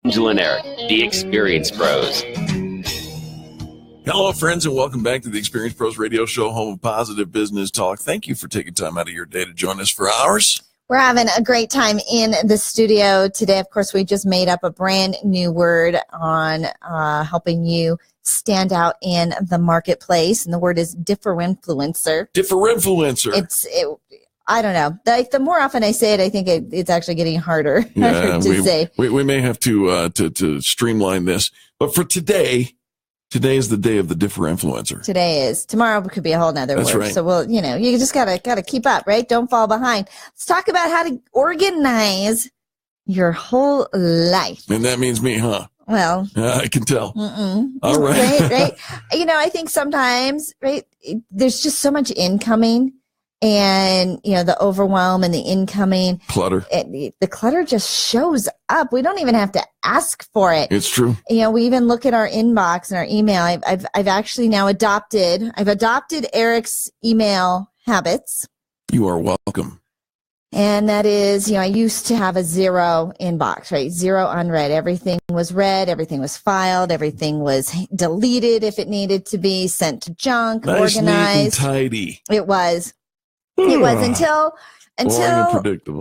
Angela and Eric, the Experience Pros. Hello, friends, and welcome back to the Experience Pros Radio Show, home of positive business talk. Thank you for taking time out of your day to join us for ours. We're having a great time in the studio today. Of course, we just made up a brand new word on helping you stand out in the marketplace, and the word is differinfluencer. Differinfluencer. I don't know. The more often I say it, I think it's actually getting harder to say. We may have to streamline this. But for today is the day of the differinfluencer. Today is. Tomorrow could be a whole nother word. Right. So we'll, you just gotta keep up, right? Don't fall behind. Let's talk about how to organize your whole life. And that means me, huh? Well, I can tell. All right. Right. I think sometimes, right, there's just so much incoming. And, the overwhelm and the incoming clutter, the clutter just shows up. We don't even have to ask for it. It's true. We even look at our inbox and our email. I've actually now adopted Eric's email habits. You are welcome. And that is, I used to have a zero inbox, right? Zero unread. Everything was read. Everything was filed. Everything was deleted if it needed to be, sent to junk, nice, organized. Neat and tidy. It was until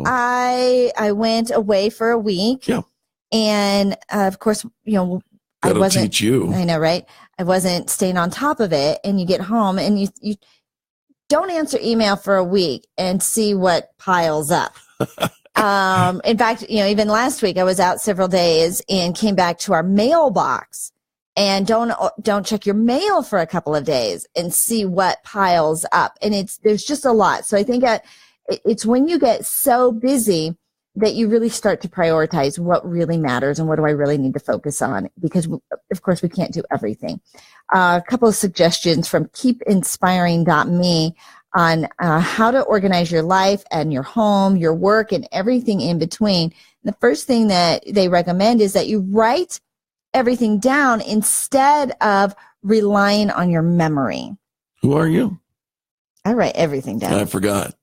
I went away for a week. Yeah. And of course, I wasn't teach you. I know, right? I wasn't staying on top of it. And you get home and you don't answer email for a week and see what piles up. In fact, even last week I was out several days and came back to our mailbox. And don't check your mail for a couple of days and see what piles up. And there's just a lot. So I think it's when you get so busy that you really start to prioritize what really matters and what do I really need to focus on, because of course we can't do everything. A couple of suggestions from keepinspiring.me on how to organize your life and your home, your work, and everything in between. The first thing that they recommend is that you write everything down instead of relying on your memory. Who are you? I write everything down. I forgot.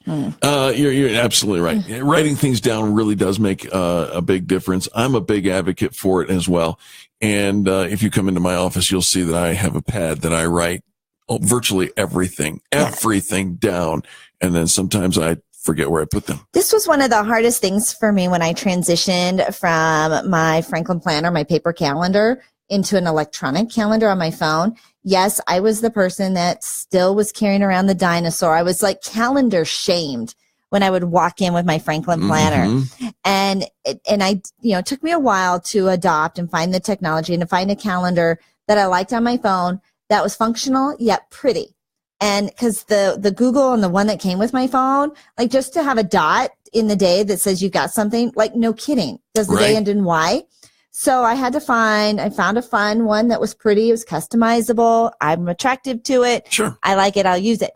You're absolutely right. Writing things down really does make a big difference. I'm a big advocate for it as well. And if you come into my office, you'll see that I have a pad that I write virtually everything down. And then sometimes I forget where I put them. This was one of the hardest things for me when I transitioned from my Franklin planner, my paper calendar, into an electronic calendar on my phone. Yes, I was the person that still was carrying around the dinosaur. I was like calendar shamed when I would walk in with my Franklin planner. Mm-hmm. And it took me a while to adopt and find the technology and to find a calendar that I liked on my phone that was functional yet pretty. And because the Google and the one that came with my phone, like just to have a dot in the day that says you got something, like no kidding, does the day end in Y? So I found a fun one that was pretty. It was customizable. I'm attractive to it. Sure. I like it. I'll use it.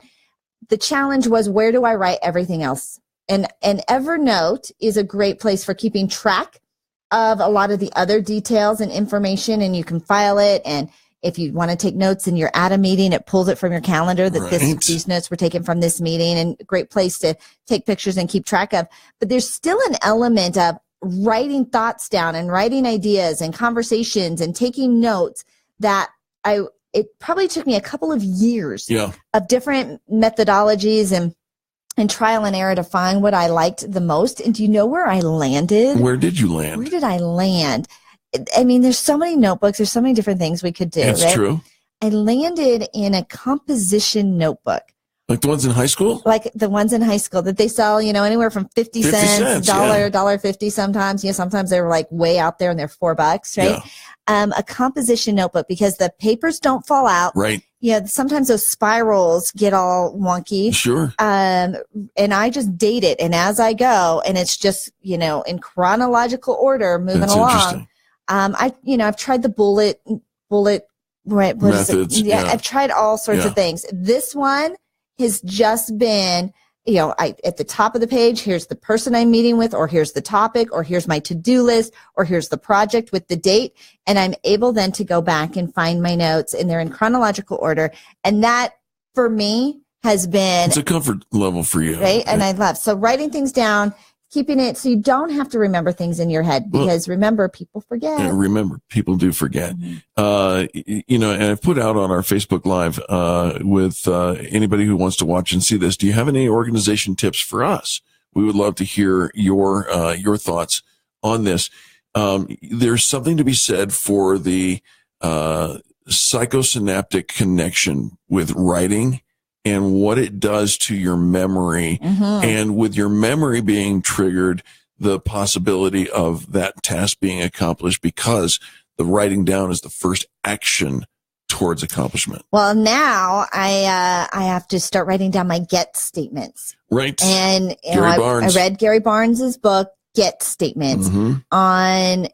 The challenge was, where do I write everything else? And Evernote is a great place for keeping track of a lot of the other details and information, and you can file it. And if you want to take notes and you're at a meeting, it pulls it from your calendar that these notes were taken from this meeting, and a great place to take pictures and keep track of. But there's still an element of writing thoughts down and writing ideas and conversations and taking notes that it probably took me a couple of years of different methodologies and trial and error to find what I liked the most. And do you know where I landed? Where did you land? Where did I land? I mean, there's so many notebooks. There's so many different things we could do. That's true. I landed in a composition notebook. Like the ones in high school? Like the ones in high school that they sell, anywhere from 50 cents, $1.50 sometimes. Sometimes they're like way out there and they're $4, right? Yeah. A composition notebook, because the papers don't fall out. Right. Sometimes those spirals get all wonky. Sure. And I just date it. And as I go, and it's just, in chronological order, moving along. I've tried the bullet, right? Methods. Yeah, I've tried all sorts of things. This one has just been, at the top of the page, here's the person I'm meeting with, or here's the topic, or here's my to-do list, or here's the project with the date. And I'm able then to go back and find my notes, and they're in chronological order. And that, for me, has been... It's a comfort level for you. Right? And I love. So writing things down keeping it so you don't have to remember things in your head, because remember, people forget. Yeah, remember, people do forget. And I've put out on our Facebook Live with anybody who wants to watch and see this. Do you have any organization tips for us? We would love to hear your thoughts on this. There's something to be said for the psychosynaptic connection with writing and what it does to your memory. And with your memory being triggered, the possibility of that task being accomplished, because the writing down is the first action towards accomplishment. Well, now I have to start writing down my get statements. Right. And I read Gary Barnes's book, Get Statements, on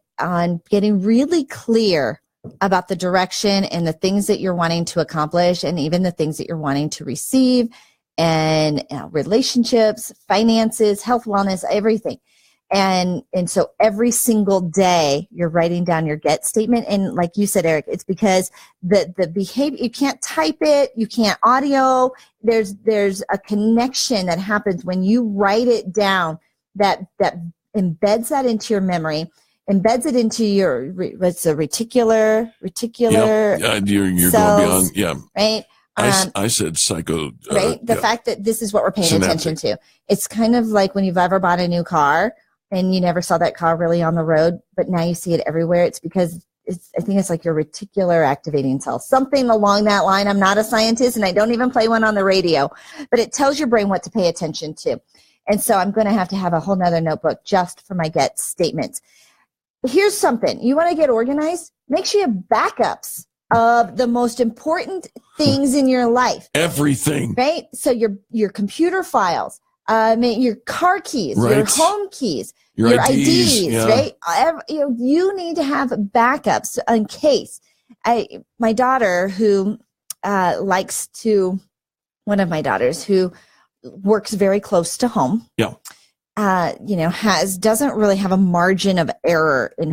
getting really clear about the direction and the things that you're wanting to accomplish, and even the things that you're wanting to receive, and relationships, finances, health, wellness, everything. And so every single day you're writing down your get statement. And like you said, Eric, it's because the behavior, you can't type it, you can't audio. There's a connection that happens when you write it down that embeds that into your memory, embeds it into your what's the reticular you're cells, going beyond, right? I said psycho, right? The fact that this is what we're paying attention to. It's kind of like when you've ever bought a new car and you never saw that car really on the road, but now you see it everywhere. It's because I think it's like your reticular activating cells, something along that line. I'm not a scientist and I don't even play one on the radio, but it tells your brain what to pay attention to. And so I'm going to have a whole nother notebook just for my get statements. Here's something. You want to get organized? Make sure you have backups of the most important things in your life. Everything. Right? So your computer files, your car keys, your home keys, your IDs, right? You need to have backups in case. My daughter who one of my daughters who works very close to home. Yeah. Doesn't really have a margin of error in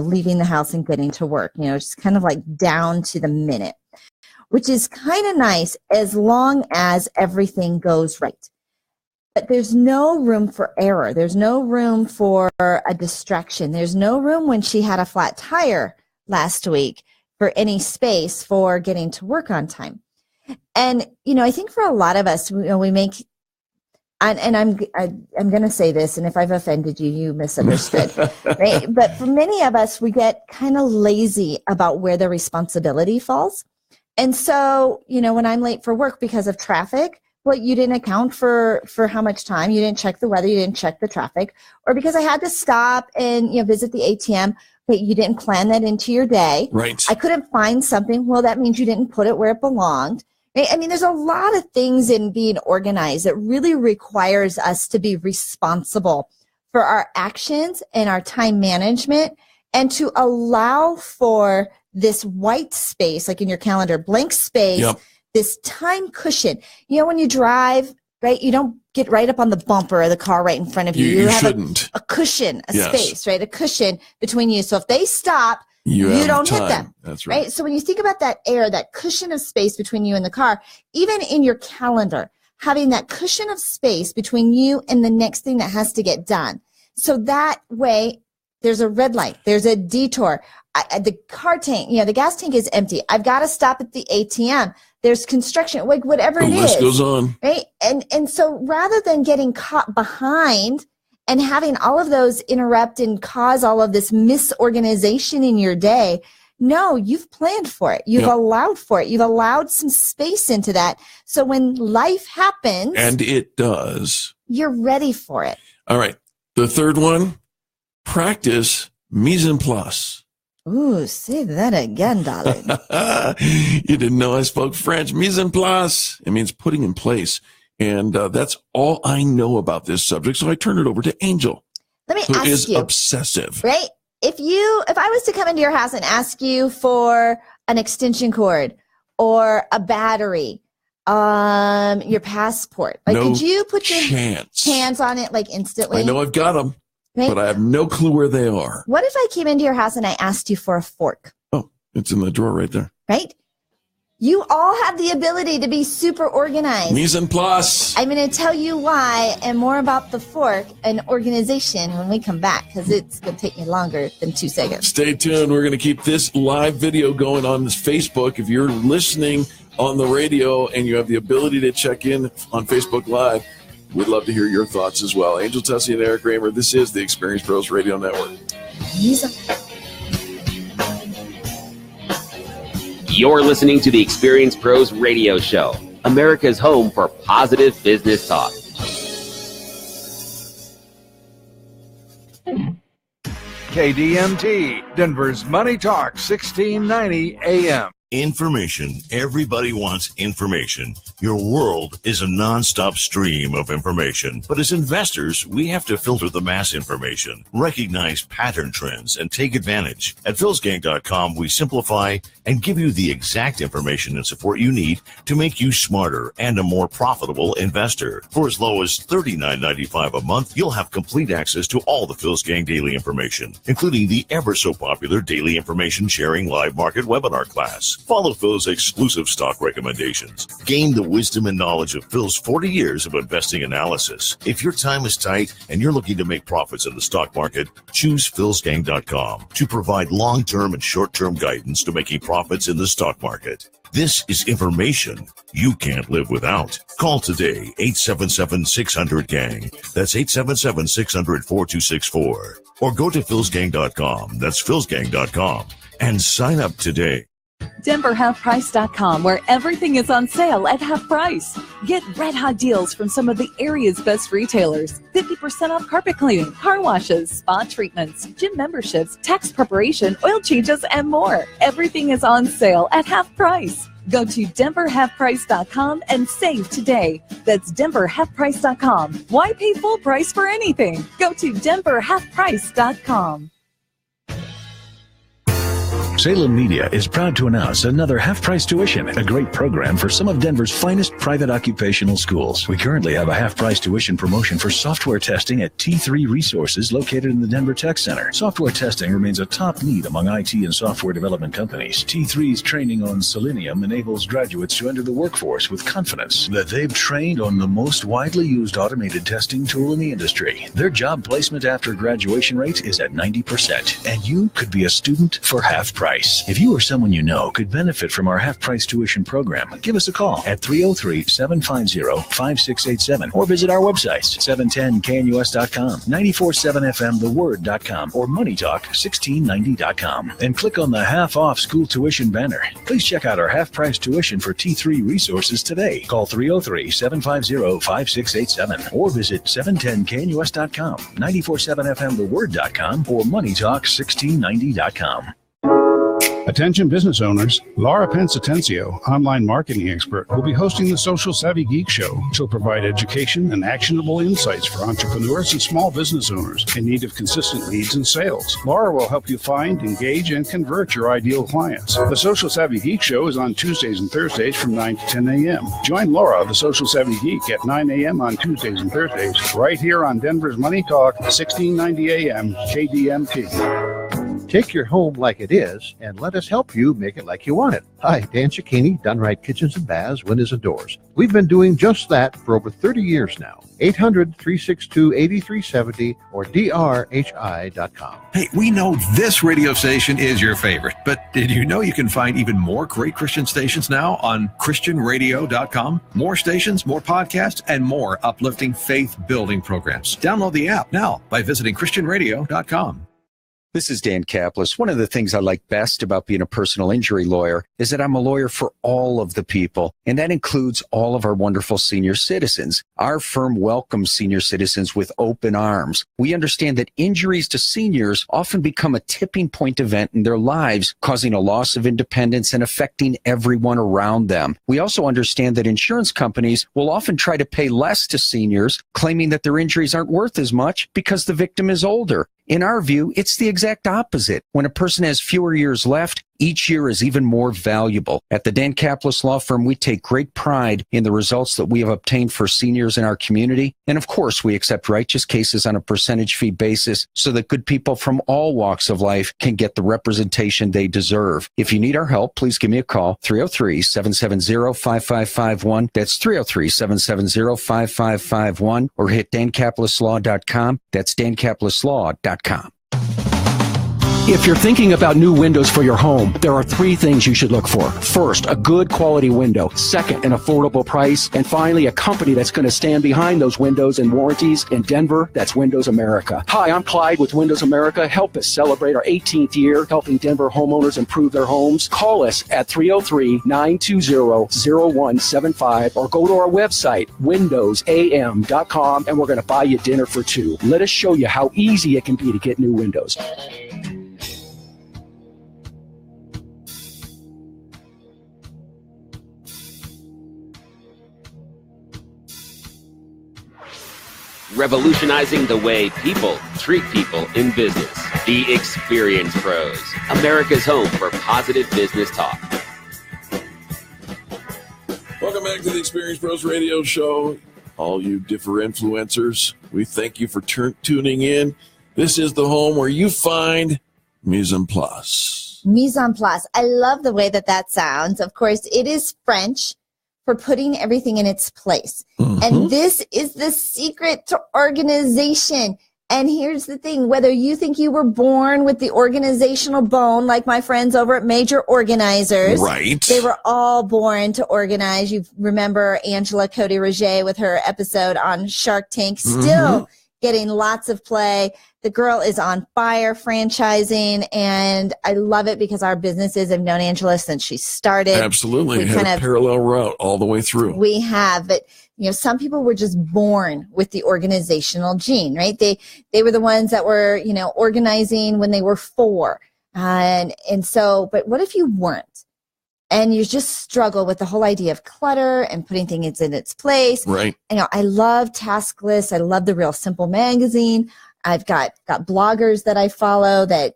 leaving the house and getting to work, just kind of like down to the minute, which is kind of nice as long as everything goes right. But there's no room for error. There's no room for a distraction. There's no room when she had a flat tire last week for any space for getting to work on time. And, I think for a lot of us, we make, and I'm going to say this, and if I've offended you, you misunderstood, right? But for many of us, we get kind of lazy about where the responsibility falls. And so, when I'm late for work because of traffic, well, you didn't account for how much time, you didn't check the weather, you didn't check the traffic, or because I had to stop and, visit the ATM, but you didn't plan that into your day. Right. I couldn't find something. Well, that means you didn't put it where it belonged. I mean, there's a lot of things in being organized that really requires us to be responsible for our actions and our time management, and to allow for this white space, like in your calendar, blank space, this time cushion. When you drive, right, you don't get right up on the bumper of the car right in front of you. You have shouldn't. A cushion, space, right? A cushion between you. So if they stop, you don't hit them. That's right. So when you think about that that cushion of space between you and the car, even in your calendar, having that cushion of space between you and the next thing that has to get done. So that way, there's a red light, there's a detour. The car tank, the gas tank is empty. I've got to stop at the ATM. There's construction, like whatever it is. The list goes on. Right? And so rather than getting caught behind and having all of those interrupt and cause all of this misorganization in your day, no, you've planned for it. You've allowed for it. You've allowed some space into that. So when life happens, and it does, you're ready for it. All right. The third one, practice mise en place. Ooh, say that again, darling. You didn't know I spoke French. Mise en place. It means putting in place. And that's all I know about this subject. So I turn it over to Angel, Let me who ask is you, obsessive. right? If I was to come into your house and ask you for an extension cord or a battery, your passport, like, could you put your hands on it like instantly? I know I've got them, right? but I have no clue where they are. What if I came into your house and I asked you for a fork? Oh, it's in the drawer right there. Right? You all have the ability to be super organized. Mise en place. I'm going to tell you why and more about the fork and organization when we come back, because it's going to take me longer than 2 seconds. Stay tuned. We're going to keep this live video going on this Facebook. If you're listening on the radio and you have the ability to check in on Facebook Live, we'd love to hear your thoughts as well. Angel Tessie and Eric Reamer, this is the Experience Pros Radio Network. You're listening to the Experience Pros Radio Show, America's home for positive business talk. KDMT, Denver's Money Talk, 1690 AM. Information. Everybody wants information. Your world is a nonstop stream of information. But as investors, we have to filter the mass information, recognize pattern trends, and take advantage. At philsgang.com, we simplify and give you the exact information and support you need to make you smarter and a more profitable investor. For as low as $39.95 a month, you'll have complete access to all the Phil's Gang daily information, including the ever so popular Daily Information Sharing Live Market webinar class. Follow Phil's exclusive stock recommendations. Gain the wisdom and knowledge of Phil's 40 years of investing analysis. If your time is tight and you're looking to make profits in the stock market, choose philsgang.com to provide long-term and short-term guidance to making profits in the stock market. This is information you can't live without. Call today, 877-600-GANG. That's 877-600-4264. Or go to philsgang.com. That's philsgang.com. And sign up today. DenverHalfPrice.com, where everything is on sale at half price. Get red-hot deals from some of the area's best retailers. 50% off carpet cleaning, car washes, spa treatments, gym memberships, tax preparation, oil changes, and more. Everything is on sale at half price. Go to DenverHalfPrice.com and save today. That's DenverHalfPrice.com. Why pay full price for anything? Go to DenverHalfPrice.com. Salem Media is proud to announce another half-price tuition, a great program for some of Denver's finest private occupational schools. We currently have a half-price tuition promotion for software testing at T3 Resources located in the Denver Tech Center. Software testing remains a top need among IT and software development companies. T3's training on Selenium enables graduates to enter the workforce with confidence that they've trained on the most widely used automated testing tool in the industry. Their job placement after graduation rate is at 90%, and you could be a student for half price. If you or someone you know could benefit from our half-price tuition program, give us a call at 303-750-5687 or visit our websites, 710knus.com, 947fmtheword.com, or moneytalk1690.com, and click on the half-off school tuition banner. Please check out our half-price tuition for T3 Resources today. Call 303-750-5687 or visit 710knus.com, 947fmtheword.com, or moneytalk1690.com. Attention business owners, Laura Pensatencio, online marketing expert, will be hosting the Social Savvy Geek Show. She'll provide education and actionable insights for entrepreneurs and small business owners in need of consistent leads and sales. Laura will help you find, engage, and convert your ideal clients. The Social Savvy Geek Show is on Tuesdays and Thursdays from 9 to 10 a.m. Join Laura, the Social Savvy Geek, at 9 a.m. on Tuesdays and Thursdays, right here on Denver's Money Talk, 1690 a.m. KDMT. Take your home like it is, and let us help you make it like you want it. Hi, Dan Cicchini, Done Right Kitchens and Baths, Windows and Doors. We've been doing just that for over 30 years now. 800-362-8370 or drhi.com. Hey, we know this radio station is your favorite, but did you know you can find even more great Christian stations now on christianradio.com? More stations, more podcasts, and more uplifting faith-building programs. Download the app now by visiting christianradio.com. This is Dan Kaplis. One of the things I like best about being a personal injury lawyer is that I'm a lawyer for all of the people, and that includes all of our wonderful senior citizens. Our firm welcomes senior citizens with open arms. We understand that injuries to seniors often become a tipping point event in their lives, causing a loss of independence and affecting everyone around them. We also understand that insurance companies will often try to pay less to seniors, claiming that their injuries aren't worth as much because the victim is older. In our view, it's the exact opposite. When a person has fewer years left, each year is even more valuable. At the Dan Caplis Law Firm, we take great pride in the results that we have obtained for seniors in our community. And of course, we accept righteous cases on a percentage fee basis so that good people from all walks of life can get the representation they deserve. If you need our help, please give me a call, 303-770-5551. That's 303-770-5551, or hit dancaplislaw.com. That's dancaplislaw.com. If you're thinking about new windows for your home, there are 3 things you should look for. First, a good quality window. Second, an affordable price. And finally, a company that's going to stand behind those windows and warranties. In Denver, that's Windows America. Hi, I'm Clyde with Windows America. Help us celebrate our 18th year helping Denver homeowners improve their homes. Call us at 303-920-0175 or go to our website, windowsam.com, and we're going to buy you dinner for 2. Let us show you how easy it can be to get new windows. Revolutionizing the way people treat people in business. The Experience Pros, America's home for positive business talk. Welcome back to the Experience Pros Radio Show. All you differ influencers, we thank you for tuning in. This is the home where you find mise en place. Mise en place. I love the way that sounds. Of course, it is French for putting everything in its place. Mm-hmm. And this is the secret to organization. And here's the thing, whether you think you were born with the organizational bone, like my friends over at Major Organizers, right? They were all born to organize. You remember Angela Cody Roget with her episode on Shark Tank, still getting lots of play. The girl is on fire franchising, and I love it because our businesses have known Angela since she started. Absolutely. We had a parallel route all the way through. We have, but some people were just born with the organizational gene, right? They were the ones that were, organizing when they were 4. And so, but what if you weren't? And you just struggle with the whole idea of clutter and putting things in its place. Right. I love task lists. I love the Real Simple magazine. I've got bloggers that I follow that,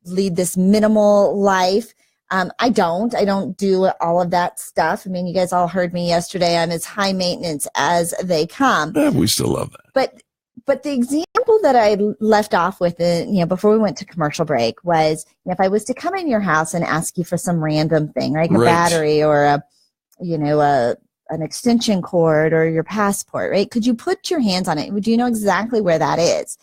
lead this minimal life. I don't do all of that stuff. I mean, you guys all heard me yesterday. I'm as high maintenance as they come. We still love that. But the example that I left off with, before we went to commercial break was, if I was to come in your house and ask you for some random thing, like a battery or an extension cord or your passport, right? Could you put your hands on it? Would you know exactly where that is?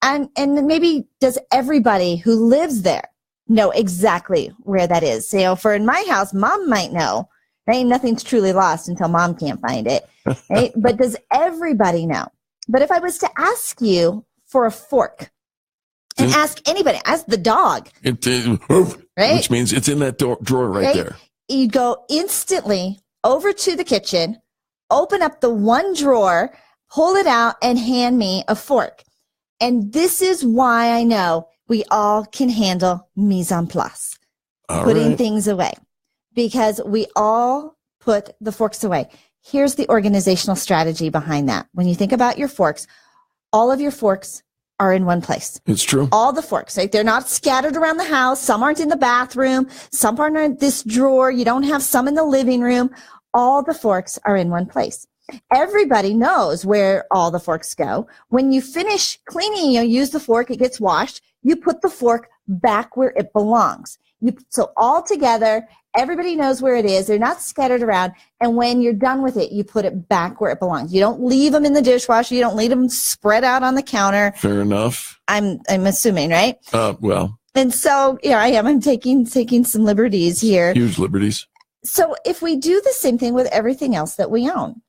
And maybe does everybody who lives there know exactly where that is? So for in my house, Mom might know, right? Nothing's truly lost until Mom can't find it, right? But does everybody know? But if I was to ask you for a fork, and ask anybody, ask the dog, right? Which means it's in that drawer right there. You go instantly over to the kitchen, open up the one drawer, pull it out, and hand me a fork. And this is why I know we all can handle mise en place, putting things away, because we all put the forks away. Here's the organizational strategy behind that. When you think about your forks, all of your forks are in one place. It's true. All the forks, right? They're not scattered around the house. Some aren't in the bathroom. Some aren't in this drawer. You don't have some in the living room. All the forks are in one place. Everybody knows where all the forks go. When you finish cleaning, use the fork, it gets washed. You put the fork back where it belongs. So all together, everybody knows where it is. They're not scattered around. And when you're done with it, you put it back where it belongs. You don't leave them in the dishwasher. You don't leave them spread out on the counter. Fair enough. I'm assuming, right? Well. And so, I am. I'm taking some liberties here. Huge liberties. So if we do the same thing with everything else that we own,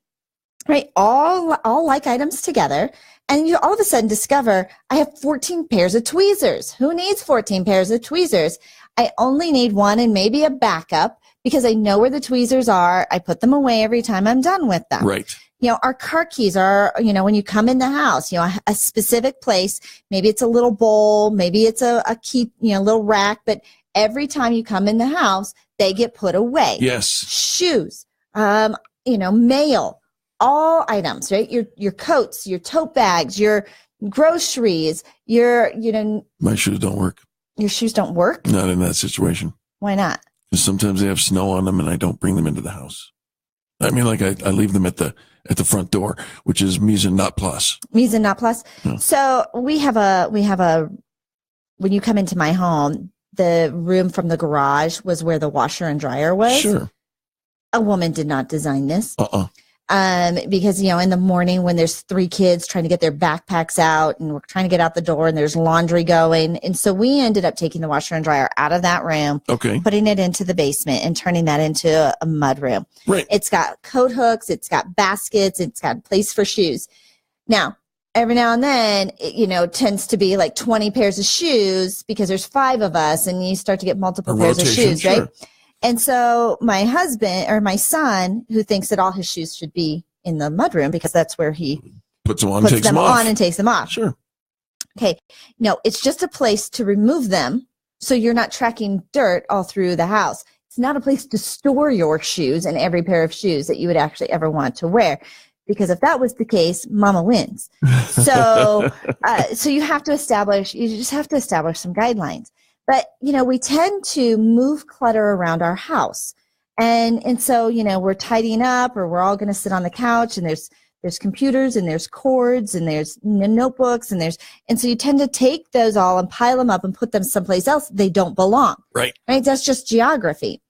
right? All like items together. And you all of a sudden discover I have 14 pairs of tweezers. Who needs 14 pairs of tweezers? I only need one and maybe a backup because I know where the tweezers are. I put them away every time I'm done with them. Right. Our car keys are, when you come in the house, a specific place. Maybe it's a little bowl. Maybe it's a key, little rack. But every time you come in the house, they get put away. Yes. Shoes, mail. All items, right? Your coats, your tote bags, your groceries, My shoes don't work. Your shoes don't work? Not in that situation. Why not? Because sometimes they have snow on them and I don't bring them into the house. I mean, like I leave them at the front door, which is mise en place. Mise en place. Yeah. So we have a, when you come into my home, the room from the garage was where the washer and dryer was. Sure. A woman did not design this. Because, in the morning when there's 3 kids trying to get their backpacks out and we're trying to get out the door and there's laundry going. And so we ended up taking the washer and dryer out of that room, putting it into the basement and turning that into a mud room. Right. It's got coat hooks. It's got baskets. It's got a place for shoes. Now, every now and then, it tends to be like 20 pairs of shoes because there's 5 of us and you start to get multiple pairs of shoes, sure. right? And so my husband or my son, who thinks that all his shoes should be in the mudroom because that's where he puts them on, takes them on and takes them off. Sure. Okay. No, it's just a place to remove them so you're not tracking dirt all through the house. It's not a place to store your shoes and every pair of shoes that you would actually ever want to wear. Because if that was the case, mama wins. So, so you just have to establish some guidelines. But, we tend to move clutter around our house. And so, we're tidying up or we're all going to sit on the couch and there's computers and there's cords and there's notebooks and so you tend to take those all and pile them up and put them someplace else. They don't belong. Right. That's just geography.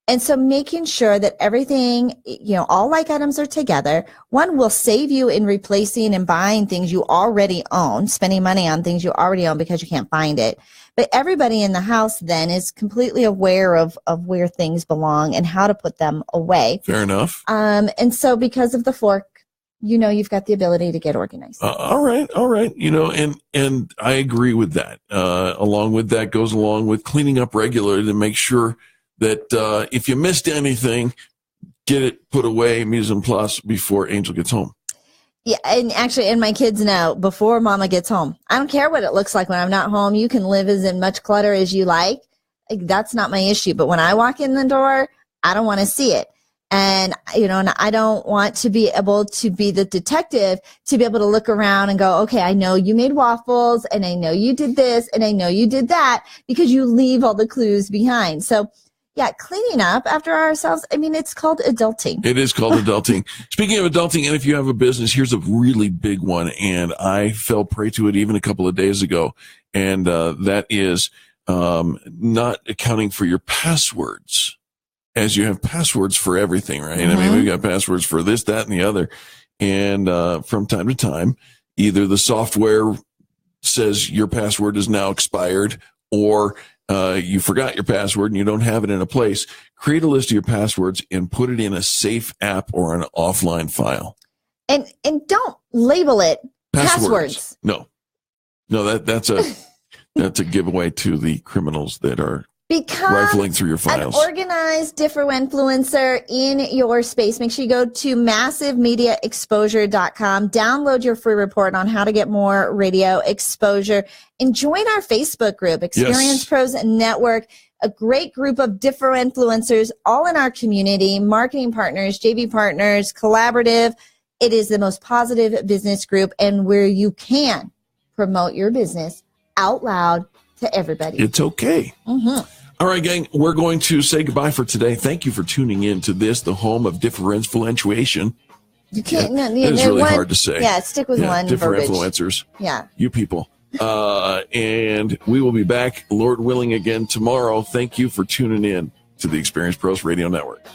And so making sure that everything, all like items are together, one will save you in replacing and buying things you already own, spending money on things you already own because you can't find it. But everybody in the house then is completely aware of where things belong and how to put them away. Fair enough. And so because of the fork, you've got the ability to get organized. All right. And I agree with that. Along with that goes along with cleaning up regularly to make sure that if you missed anything, get it put away, mise en place, before Angel gets home. Yeah, and actually, and my kids know before Mama gets home. I don't care what it looks like when I'm not home. You can live as in much clutter as you like. That's not my issue. But when I walk in the door, I don't want to see it. And, and I don't want to be able to be the detective to be able to look around and go, okay, I know you made waffles and I know you did this and I know you did that because you leave all the clues behind. So, yeah, cleaning up after ourselves, it's called adulting. It is called adulting. Speaking of adulting, and if you have a business, here's a really big one, and I fell prey to it even a couple of days ago, and that is not accounting for your passwords, as you have passwords for everything, right? Mm-hmm. We've got passwords for this, that, and the other, and from time to time, either the software says your password is now expired, or you forgot your password and you don't have it in a place. Create a list of your passwords and put it in a safe app or an offline file. And don't label it passwords. No, that's a giveaway to the criminals that are rifling through your files. An organized different-influencer in your space. Make sure you go to massivemediaexposure.com. Download your free report on how to get more radio exposure. And join our Facebook group, Experience Pros Network, a great group of different influencers all in our community, marketing partners, JV partners, collaborative. It is the most positive business group and where you can promote your business out loud to everybody. It's okay. Mm-hmm. All right, gang, we're going to say goodbye for today. Thank you for tuning in to this, the home of differentiation. You can't. It's really hard to say. Yeah, stick with one verbiage. Differentiancers. Yeah. You people. And we will be back, Lord willing, again tomorrow. Thank you for tuning in to the Experience Pros Radio Network.